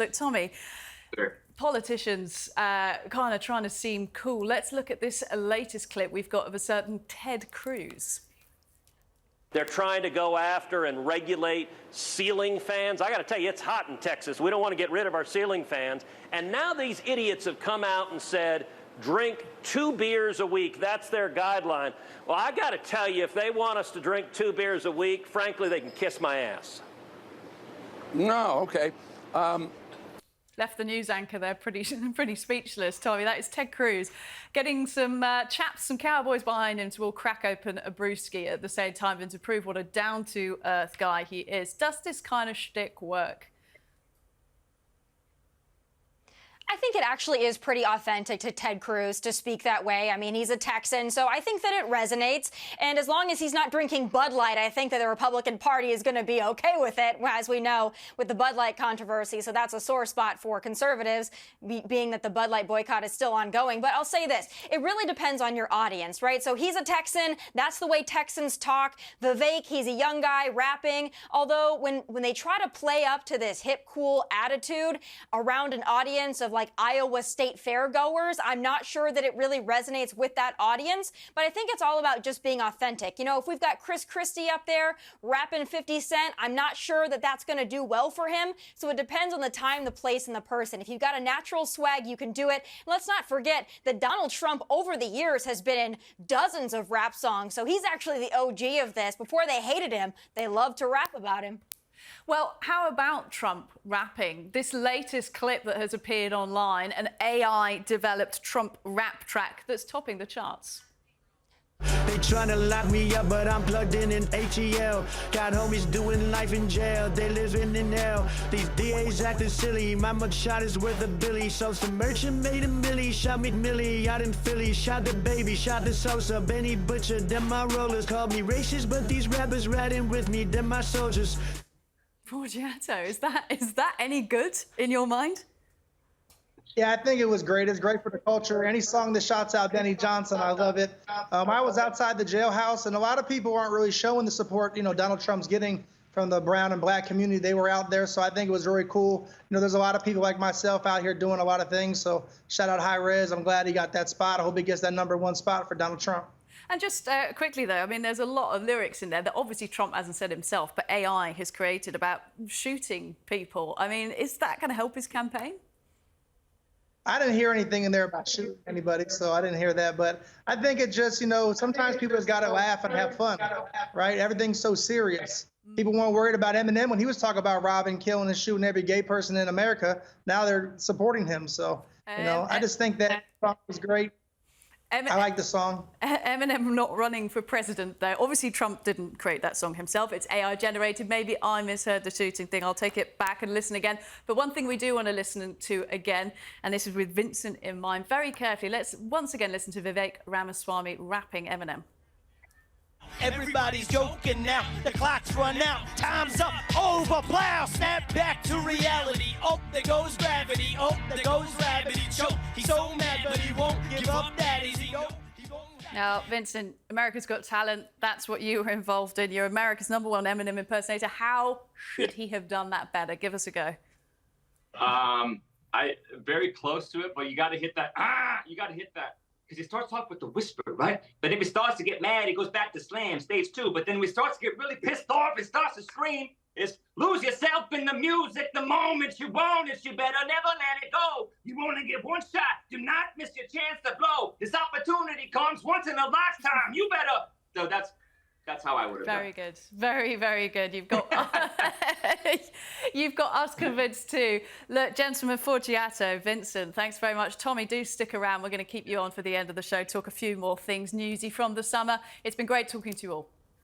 Look, Tommy, Sure. politicians kind of trying to seem cool. Let's look at this latest clip we've got of a certain Ted Cruz. They're trying to go after and regulate ceiling fans. I got to tell you, it's hot in Texas. We don't want to get rid of our ceiling fans. And now these idiots have come out and said, drink 2 beers a week. That's their guideline. Well, I got to tell you, if they want us to drink 2 beers a week, frankly, they can kiss my ass. No, okay. Left the news anchor there pretty speechless, Tommy. That is Ted Cruz getting some chaps, some cowboys behind him to all crack open a brewski at the same time and to prove what a down-to-earth guy he is. Does this kind of shtick work? I think it actually is pretty authentic to Ted Cruz to speak that way. I mean, he's a Texan, so I think that it resonates. And as long as he's not drinking Bud Light, I think that the Republican Party is going to be okay with it, as we know, with the Bud Light controversy. So that's a sore spot for conservatives, being that the Bud Light boycott is still ongoing. But I'll say this, it really depends on your audience, right? So he's a Texan. That's the way Texans talk. Vivek, he's a young guy rapping. Although when they try to play up to this hip, cool attitude around an audience of like Iowa State fairgoers, I'm not sure that it really resonates with that audience, but I think it's all about just being authentic. You know, if we've got Chris Christie up there rapping 50 Cent, I'm not sure that that's going to do well for him. So it depends on the time, the place, and the person. If you've got a natural swag, you can do it. And let's not forget that Donald Trump over the years has been in dozens of rap songs, so he's actually the OG of this. Before they hated him, they loved to rap about him. Well, how about Trump rapping? This latest clip that has appeared online, an AI-developed Trump rap track that's topping the charts. They tryna lock me up, but I'm plugged in HEL. Got homies doing life in jail, they living in hell. These DAs acting silly, my mugshot is worth $1 billion. So some merchant made $1 million, shot McMillie out in Philly. Shot the baby, shot the Sosa, Benny Butcher. Them my rollers called me racist, but these rappers riding with me, them my soldiers. Forgiato, is that any good in your mind? Yeah, I think it was great. It's great for the culture. Any song that shouts out Benny Johnson, I love it. I was outside the jailhouse, and a lot of people aren't really showing the support, Donald Trump's getting from the brown and black community. They were out there, so I think it was really cool. There's a lot of people like myself out here doing a lot of things, so shout out High Res. I'm glad he got that spot. I hope he gets that #1 spot for Donald Trump. And just quickly, though, I mean, there's a lot of lyrics in there that obviously Trump hasn't said himself, but AI has created about shooting people. I mean, is that going to help his campaign? I didn't hear anything in there about shooting anybody, so I didn't hear that. But I think it just, sometimes people just got to laugh and have fun, right? Everything's so serious. People weren't worried about Eminem when he was talking about robbing, killing, and shooting every gay person in America. Now they're supporting him. So, I just think that song was great. I like the song. Eminem not running for president, though. Obviously, Trump didn't create that song himself. It's AI-generated. Maybe I misheard the shooting thing. I'll take it back and listen again. But one thing we do want to listen to again, and this is with Vincent in mind, very carefully. Let's once again listen to Vivek Ramaswamy rapping Eminem. Everybody's joking now, the clock's run out, time's up, over, plow, snap back to reality. Oh, there goes gravity, oh, there goes rabbit, he choke, he's so mad, but he won't give up that easy. Now, Vincent, America's Got Talent, that's what you were involved in. You're America's #1 Eminem impersonator. How should he have done that better? Give us a go. Very close to it, but you got to hit that, you got to hit that. Because he starts off with the whisper, right? But if he starts to get mad, he goes back to slam, stage 2. But then when he starts to get really pissed off, he starts to scream. It's lose yourself in the music the moment you want it. You better never let it go. You only get one shot. Do not miss your chance to blow. This opportunity comes once in a lifetime. You better. So that's how I would have done. Very good. Very, very good. You've got you've got us convinced too. Look, gentlemen, Forgiato, Vincent, thanks very much. Tommy, do stick around. We're going to keep you on for the end of the show, talk a few more things newsy from the summer. It's been great talking to you all.